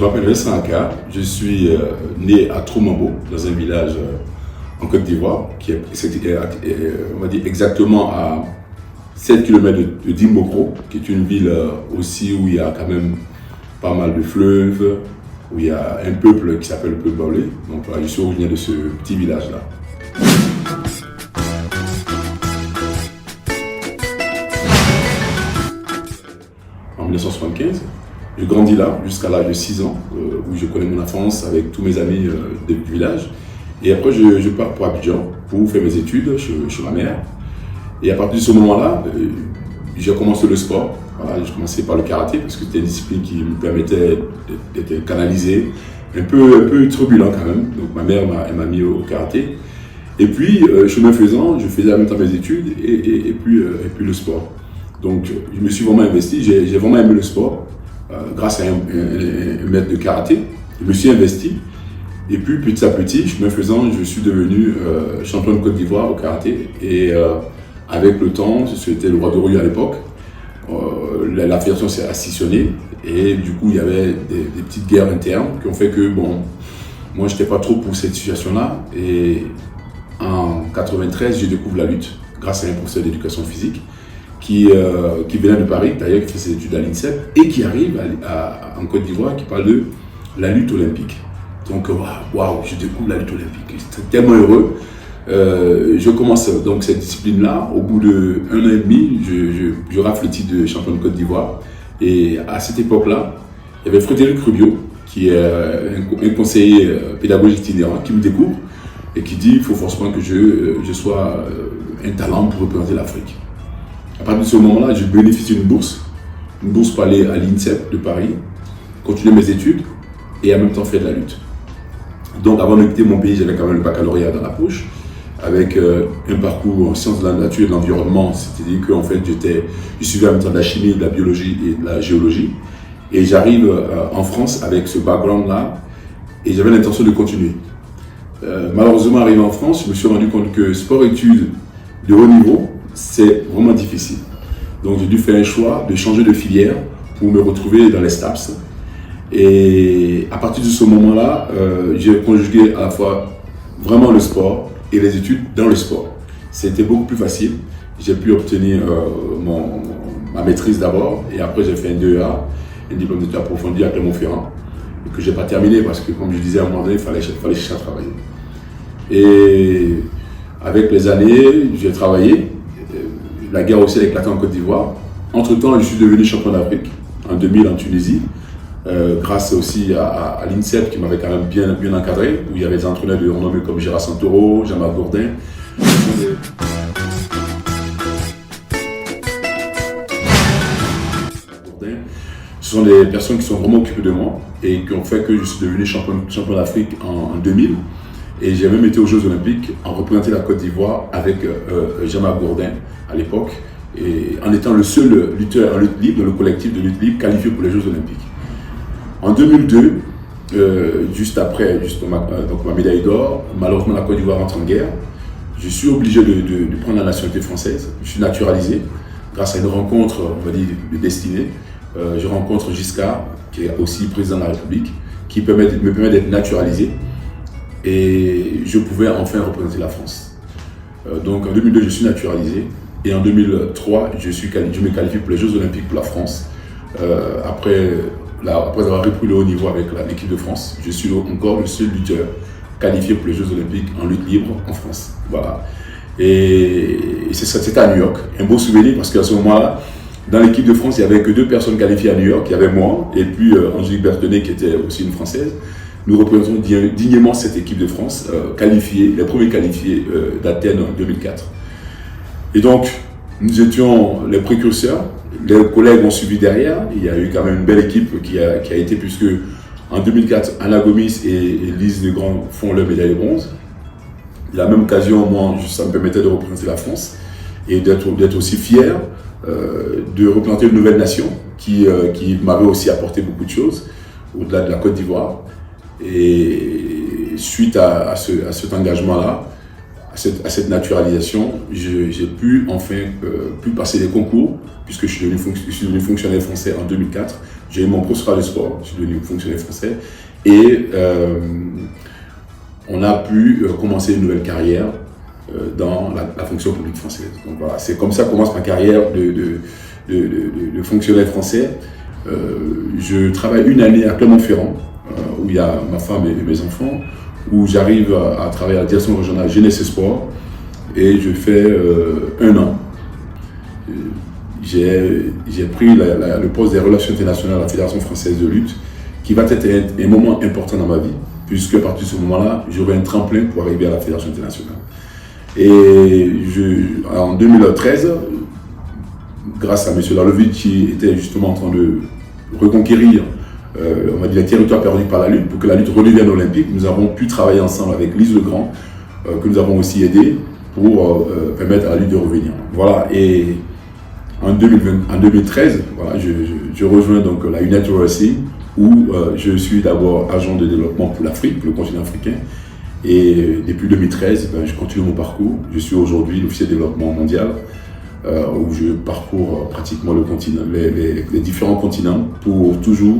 m'appelle Vincent Aka, je suis né à Tromambo, dans un village en Côte d'Ivoire, qui est, on va dire, exactement à 7 km de Dimbokro, qui est une ville aussi où il y a quand même pas mal de fleuves, où il y a un peuple qui s'appelle le peuple Baoulé. Donc voilà, je suis originaire de ce petit village-là. En 1975, je grandis là jusqu'à l'âge de 6 ans, où je connais mon enfance avec tous mes amis du village. Et après, je pars pour Abidjan pour faire mes études chez ma mère. Et à partir de ce moment-là, j'ai commencé le sport. Voilà, j'ai commencé par le karaté parce que c'était une discipline qui me permettait d'être canalisé, un peu turbulent quand même. Donc ma mère m'a mis au karaté. Et puis, chemin faisant, je faisais en même temps mes études et puis le sport. Donc je me suis vraiment investi, j'ai vraiment aimé le sport. Grâce à un maître de karaté, je me suis investi. Et puis petit à petit, chemin faisant, je suis devenu champion de Côte d'Ivoire au karaté. Et avec le temps, c'était le roi de Rouillé à l'époque, la fédération s'est associationnée. Et du coup, il y avait des petites guerres internes qui ont fait que, bon, moi, je n'étais pas trop pour cette situation-là. Et en 93, je découvre la lutte grâce à un professeur d'éducation physique qui venait de Paris, d'ailleurs, qui fait ses études à l'INSEP, et qui arrive en Côte d'Ivoire, qui parle de la lutte olympique. Donc, waouh, je découvre la lutte olympique. J'étais tellement heureux. Je commence donc cette discipline-là. Au bout d'1 an et demi, je rafle le titre de champion de Côte d'Ivoire. Et à cette époque-là, il y avait Frédéric Rubio, qui est un conseiller pédagogique itinérant, qui me découvre et qui dit qu'il faut forcément que je sois un talent pour représenter l'Afrique. À partir de ce moment-là, je bénéficie d'une bourse pour aller à l'INSEP de Paris, continuer mes études et en même temps faire de la lutte. Donc avant de quitter mon pays, j'avais quand même le baccalauréat dans la poche, avec un parcours en sciences de la nature et de l'environnement, c'est-à-dire qu'en fait je suivais en même temps de la chimie, de la biologie et de la géologie. Et j'arrive en France avec ce background-là et j'avais l'intention de continuer. Malheureusement, arrivé en France, je me suis rendu compte que sport-études de haut niveau, c'est vraiment difficile. Donc j'ai dû faire un choix de changer de filière pour me retrouver dans les STAPS. Et à partir de ce moment-là, j'ai conjugué à la fois vraiment le sport et les études dans le sport. C'était beaucoup plus facile. J'ai pu obtenir ma maîtrise d'abord et après j'ai fait un DEA, un diplôme d'études approfondies à Clermont-Ferrand, que je n'ai pas terminé parce que, comme je disais à un moment donné, il fallait chercher à travailler. Et avec les années, j'ai travaillé. La guerre aussi a éclaté en Côte d'Ivoire. Entre-temps, je suis devenu champion d'Afrique en 2000 en Tunisie, grâce aussi à l'INSEP qui m'avait quand même bien encadré, où il y avait des entraîneurs de renommée comme Gérard Santoro, Jean-Marc Gourdin. Ce sont des personnes qui sont vraiment occupées de moi et qui ont fait que je suis devenu champion d'Afrique en 2000. Et j'ai même été aux Jeux Olympiques en représentant la Côte d'Ivoire avec Jean-Marc Gourdin à l'époque, et en étant le seul lutteur en lutte libre dans le collectif de lutte libre qualifié pour les Jeux Olympiques. En 2002, juste après donc ma médaille d'or, malheureusement la Côte d'Ivoire rentre en guerre. Je suis obligé de prendre la nationalité française. Je suis naturalisé grâce à une rencontre, on va dire, de destinée. Je rencontre Giscard, qui est aussi président de la République, qui me permet d'être naturalisé. Et je pouvais enfin représenter la France. Donc en 2002, je suis naturalisé. Et en 2003, je me qualifie pour les Jeux Olympiques pour la France. Après avoir repris le haut niveau avec l'équipe de France, je suis encore le seul lutteur qualifié pour les Jeux Olympiques en lutte libre en France. Voilà. Et c'était à New York. Un beau souvenir parce qu'à ce moment-là, dans l'équipe de France, il n'y avait que 2 personnes qualifiées à New York. Il y avait moi et puis Angélique Berthenet qui était aussi une Française. Nous représentons dignement cette équipe de France, les premiers qualifiés d'Athènes en 2004. Et donc, nous étions les précurseurs, les collègues ont suivi derrière. Il y a eu quand même une belle équipe qui a été, puisque en 2004, Anna Gomis et Lise Legrand font leur médaille de bronze. De la même occasion, moi, ça me permettait de représenter la France et d'être aussi fier de représenter une nouvelle nation qui m'avait aussi apporté beaucoup de choses, au-delà de la Côte d'Ivoire. Et suite à cet engagement-là, à cette naturalisation, j'ai pu enfin passer des concours, puisque je suis devenu fonctionnaire français en 2004. j'ai eu mon professeur de sport, je suis devenu fonctionnaire français, et on a pu commencer une nouvelle carrière dans la fonction publique française. Donc voilà, c'est comme ça que commence ma carrière de fonctionnaire français. Je travaille une année à Clermont-Ferrand, où il y a ma femme et mes enfants, où j'arrive à travailler à la direction régionale jeunesse et sport, et je fais 1 an. J'ai pris le poste des relations internationales à la Fédération française de lutte, qui va être un moment important dans ma vie, puisque à partir de ce moment-là, j'aurai un tremplin pour arriver à la Fédération internationale. Et en 2013, grâce à M. Lalovic, qui était justement en train de reconquérir on va dire, les territoires perdus par la lutte, pour que la lutte redevienne olympique, nous avons pu travailler ensemble avec Lise Legrand, que nous avons aussi aidé pour permettre à la lutte de revenir. Voilà, et en 2013, voilà, je rejoins donc la United Racing, où je suis d'abord agent de développement pour l'Afrique, pour le continent africain. Et depuis 2013, je continue mon parcours. Je suis aujourd'hui l'officier de développement mondial, où je parcours pratiquement le continent, les différents continents, pour toujours,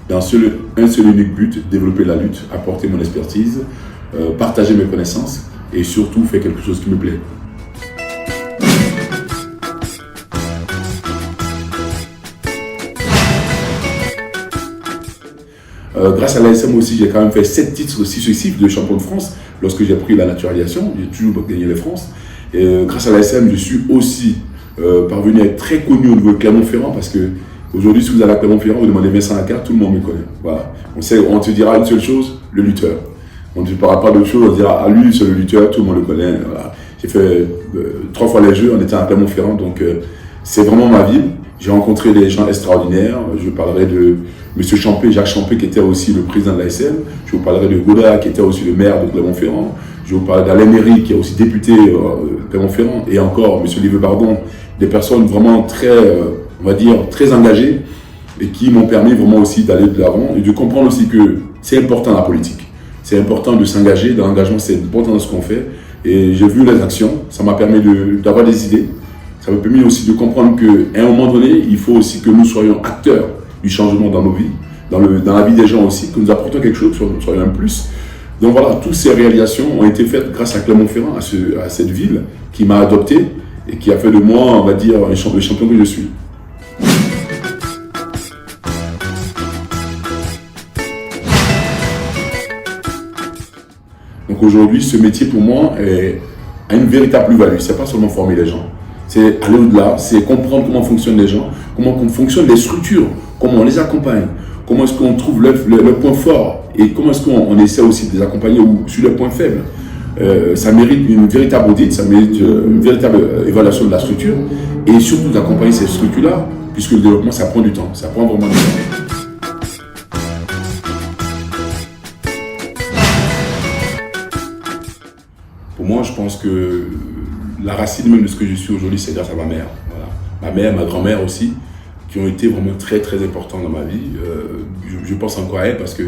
dans un seul unique but, développer la lutte, apporter mon expertise, partager mes connaissances et surtout faire quelque chose qui me plaît. Grâce à l'ASM aussi, j'ai quand même fait 7 titres successifs de champion de France lorsque j'ai pris la naturalisation. J'ai toujours gagné les France. Et grâce à l'ASM, je suis aussi parvenu à être très connu au niveau de Clermont-Ferrand, parce que aujourd'hui, si vous allez à Clermont-Ferrand, vous demandez Vincent Lacarte, tout le monde me connaît. Voilà. On te dira une seule chose, le lutteur. On ne te parlera pas d'autre chose, on dira ah lui c'est le lutteur, tout le monde le connaît. Voilà. J'ai fait 3 fois les Jeux en étant à Clermont-Ferrand, donc c'est vraiment ma ville. J'ai rencontré des gens extraordinaires. Je parlerai de M. Champé, Jacques Champé, qui était aussi le président de l'ASM. Je vous parlerai de Godard, qui était aussi le maire de Clermont-Ferrand. Je vous parlerai d'Alain Méry, qui est aussi député de Clermont-Ferrand. Et encore M. Live Bardon, des personnes vraiment très, on va dire, très engagées et qui m'ont permis vraiment aussi d'aller de l'avant et de comprendre aussi que c'est important la politique. C'est important de s'engager. Dans l'engagement, c'est important dans ce qu'on fait. Et j'ai vu les actions. Ça m'a permis d'avoir des idées. Ça m'a permis aussi de comprendre qu'à un moment donné, il faut aussi que nous soyons acteurs du changement dans nos vies, dans la vie des gens aussi, que nous apportons quelque chose, que nous soyons un plus. Donc voilà, toutes ces réalisations ont été faites grâce à Clermont-Ferrand, à cette ville qui m'a adopté et qui a fait de moi, on va dire, le champion que je suis. Donc aujourd'hui, ce métier pour moi a une véritable plus-value. Ce n'est pas seulement former les gens. C'est aller au-delà, c'est comprendre comment fonctionnent les gens, comment fonctionnent les structures, comment on les accompagne, comment est-ce qu'on trouve leur point fort et comment est-ce qu'on essaie aussi de les accompagner sur leurs points faibles. Ça mérite une véritable audit, ça mérite une véritable évaluation de la structure et surtout d'accompagner ces structures-là, puisque le développement, ça prend du temps, ça prend vraiment du temps. Pour moi, je pense que la racine même de ce que je suis aujourd'hui, c'est grâce à ma mère. Voilà. Ma mère, ma grand-mère aussi, qui ont été vraiment très très importants dans ma vie. Je pense encore à elle parce que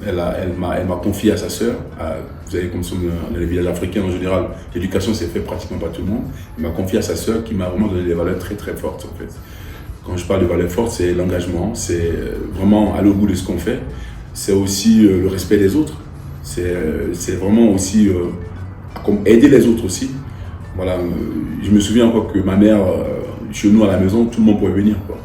elle m'a confié à sa sœur. Vous savez, comme dans les villages africains en général, l'éducation s'est faite pratiquement par tout le monde. Elle m'a confié à sa sœur qui m'a vraiment donné des valeurs très très fortes en fait. Quand je parle de valeurs fortes, c'est l'engagement, c'est vraiment aller au bout de ce qu'on fait. C'est aussi le respect des autres. C'est vraiment aussi aider les autres aussi. Voilà, je me souviens encore que ma mère, chez nous à la maison, tout le monde pouvait venir, quoi.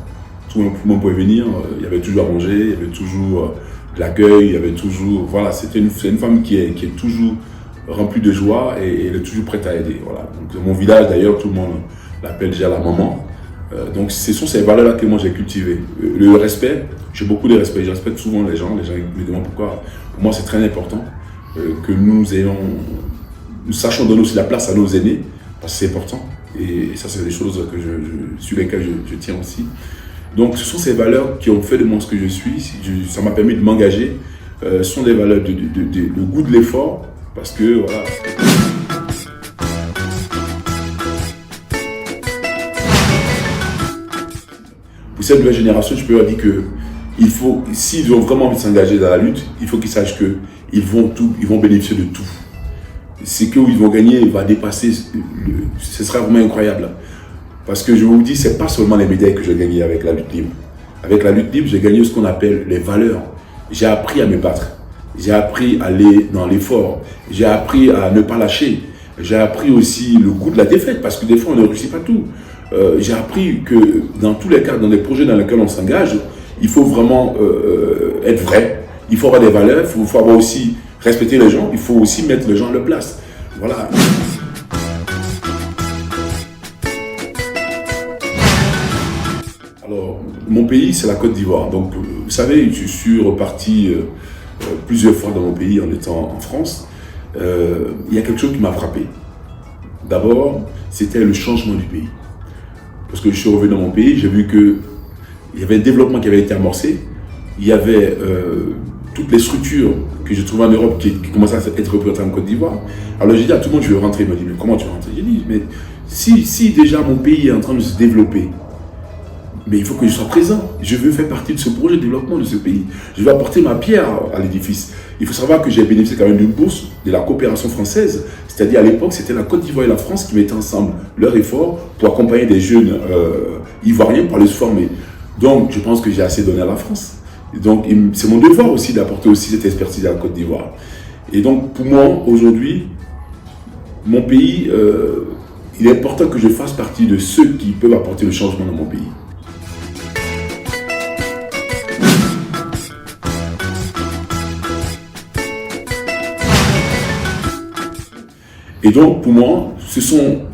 Tout le monde pouvait venir, il y avait toujours à manger, il y avait toujours de l'accueil, il y avait toujours... Voilà, c'est une femme qui est toujours remplie de joie et elle est toujours prête à aider. Voilà. Donc, dans mon village d'ailleurs, tout le monde l'appelle déjà la maman. Donc ce sont ces valeurs-là que moi j'ai cultivées. Le respect, j'ai beaucoup de respect, je respecte souvent les gens me demandent pourquoi. Pour moi c'est très important que nous sachions donner aussi la place à nos aînés, parce que c'est important. Et ça c'est des choses sur lesquelles je tiens aussi. Donc ce sont ces valeurs qui ont fait de moi ce que je suis, ça m'a permis de m'engager. Ce sont des valeurs de goût de l'effort, parce que voilà. Pour cette nouvelle génération, je peux leur dire que s'ils ont vraiment envie de s'engager dans la lutte, il faut qu'ils sachent qu'ils vont bénéficier de tout. Ce qu'ils vont gagner va dépasser, ce sera vraiment incroyable. Parce que je vous dis, ce n'est pas seulement les médailles que j'ai gagnées avec la lutte libre. Avec la lutte libre, j'ai gagné ce qu'on appelle les valeurs. J'ai appris à me battre. J'ai appris à aller dans l'effort. J'ai appris à ne pas lâcher. J'ai appris aussi le goût de la défaite, parce que des fois, on ne réussit pas tout. J'ai appris que dans tous les cas, dans les projets dans lesquels on s'engage, il faut vraiment être vrai. Il faut avoir des valeurs, il faut avoir aussi respecter les gens, il faut aussi mettre les gens à leur place. Voilà. Alors, mon pays, c'est la Côte d'Ivoire. Donc, vous savez, je suis reparti plusieurs fois dans mon pays en étant en France. Il y a quelque chose qui m'a frappé. D'abord, c'était le changement du pays. Parce que je suis revenu dans mon pays, j'ai vu qu'il y avait un développement qui avait été amorcé. Il y avait toutes les structures que je trouvais en Europe qui commençaient à être représentées en Côte d'Ivoire. Alors j'ai dit à tout le monde, je veux rentrer. Il m'a dit, mais comment tu veux rentrer? J'ai dit, mais si déjà mon pays est en train de se développer, mais il faut que je sois présent. Je veux faire partie de ce projet de développement de ce pays. Je veux apporter ma pierre à l'édifice. Il faut savoir que j'ai bénéficié quand même d'une bourse de la coopération française. C'est-à-dire à l'époque, c'était la Côte d'Ivoire et la France qui mettaient ensemble leurs efforts pour accompagner des jeunes ivoiriens pour les former. Donc, je pense que j'ai assez donné à la France. Et donc, c'est mon devoir aussi d'apporter aussi cette expertise à la Côte d'Ivoire. Et donc, pour moi, aujourd'hui, mon pays, il est important que je fasse partie de ceux qui peuvent apporter le changement dans mon pays. Et donc, pour moi,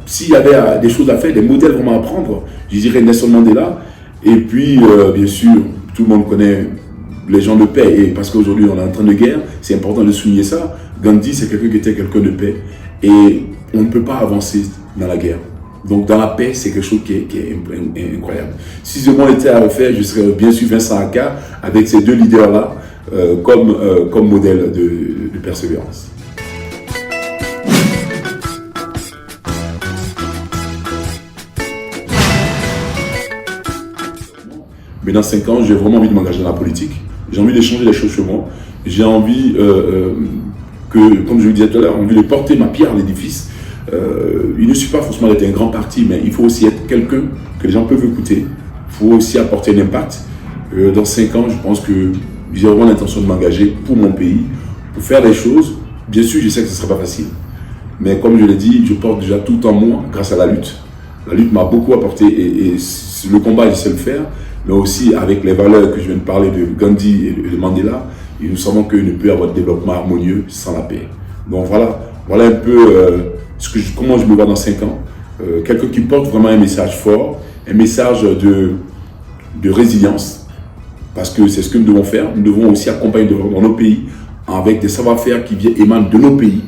s'il y avait des choses à faire, des modèles vraiment à prendre, je dirais Nelson Mandela. Et puis, bien sûr, tout le monde connaît les gens de paix. Et parce qu'aujourd'hui, on est en train de guerre, c'est important de souligner ça. Gandhi, c'est quelqu'un qui était quelqu'un de paix. Et on ne peut pas avancer dans la guerre. Donc, dans la paix, c'est quelque chose qui est incroyable. Si ce monde était à refaire, je serais bien sûr Vincent Aka, avec ces deux leaders-là, comme modèle de persévérance. Mais dans 5 ans, j'ai vraiment envie de m'engager dans la politique. J'ai envie de changer les choses chez moi. J'ai envie que, comme je vous disais tout à l'heure, envie de porter ma pierre à l'édifice. Il ne suffit pas forcément d'être un grand parti, mais il faut aussi être quelqu'un que les gens peuvent écouter. Il faut aussi apporter un impact. Dans 5 ans, je pense que j'ai vraiment l'intention de m'engager pour mon pays, pour faire des choses. Bien sûr, je sais que ce ne sera pas facile. Mais comme je l'ai dit, je porte déjà tout en moi grâce à la lutte. La lutte m'a beaucoup apporté et le combat, je sais le faire. Mais aussi avec les valeurs que je viens de parler de Gandhi et de Mandela, et nous savons qu'il ne peut y avoir de développement harmonieux sans la paix. Donc voilà un peu comment je me vois dans 5 ans. Quelqu'un qui porte vraiment un message fort, un message de résilience, parce que c'est ce que nous devons faire. Nous devons aussi accompagner dans nos pays avec des savoir-faire qui émanent de nos pays,